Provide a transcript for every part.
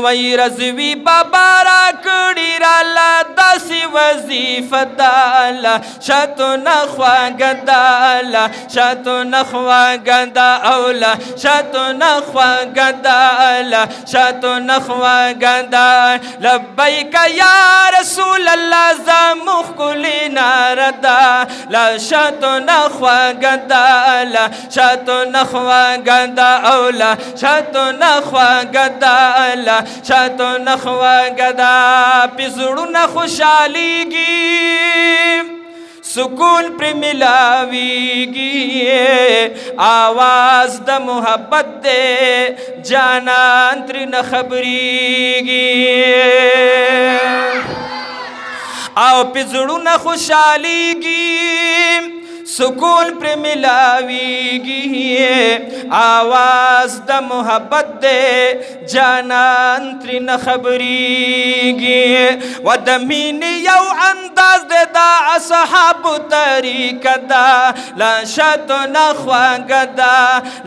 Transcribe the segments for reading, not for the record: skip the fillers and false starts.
وی رضوی بابا را کڑی رالا داسی وظیفہ دالا شاتو نخوا گدالا شاتو نخوا گدا اولا شاتو نخوا گدالا شاتو نخوا گدا لبیک یا رسول اللہ زمخ کلی ناردا لا شاتو نخوا گدالا شاتو نخوا گدا اولا شاتو نخوا گدالا شاتو نخوا گدا پزړو نه خوشاليږي سکون پر ملاویږي آواز د محبت دے جانان تر نه خبريږي او پزړو نه خوشاليږي سکون پر ملاویږي آواز د محبت دے جانان تر نه خبريږي و د مینې یو انداز دے دا اصحاب طریقه دا لا شاتو نخوا گدا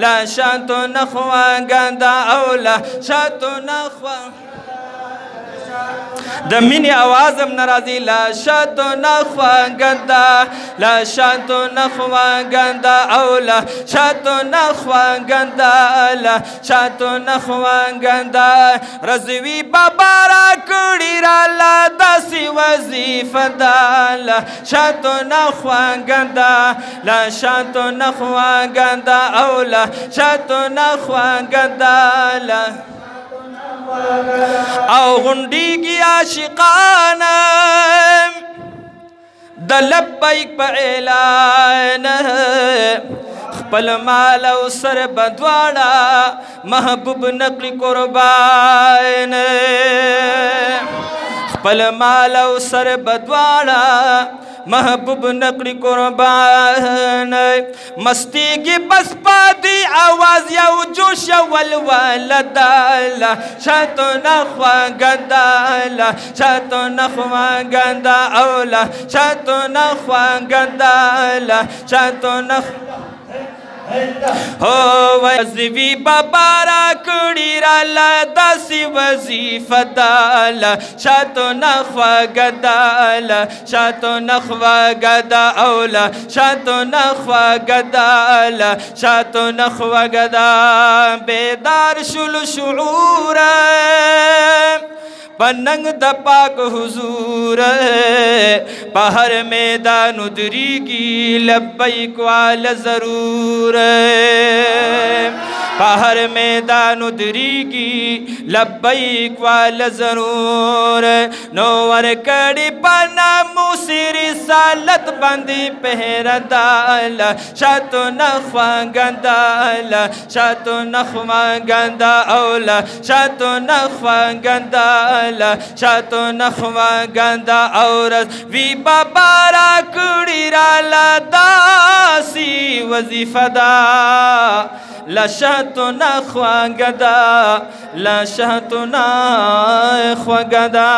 لا شاتو نخوا گدا او لا شاتو نخوا د مینې آوازم ناراضي لا شاتو نخوا گدا لا شاتو نخوا گدا او لا شاتو نخوا گدا لا شاتو نخوا گدا رضوی بابا را کڑی رالا داسی وظیفہ دالا شاتو نخوا گدا لا شاتو نخوا گدا او لا شاتو نخوا گدا لا او غنڈیگی عاشقانا دا لبیک پا اعلان خپل مال او سر بدواڑا محبوب نقل قربان خپل مال او سر بدواڑا محبوب نقل قربان مستی کی بس پادی آواز یو جوش والولدالا شاتو نخوا گدالا شاتو نخوا گدا اولا شاتو نخوا گدالا شاتو نخوا ہو وظیفی بابا را کڑی رالا داسی وظیفہ دالا شاتو نخوا گدالا شاتو نخوا گدا اولا شاتو نخوا گدالا شاتو نخوا گدا بیدار شل شعور پننگ دا پاک حضور پہر میدان دریگی لبیک والا ضرور پہر میدان دریگی لبیک والا ضرور نور کڑی پنا موسی رسالت بندی پہر دالا شاتو نخوا گندالا شاتو نخوا گندا اولا شاتو نخوا گندالا شاتو نخوا گندا عورت وی بابا را کڑی رالا داسی وظیفہ دا لا شاتو نخوا گدا لا شاتو نخوا گدا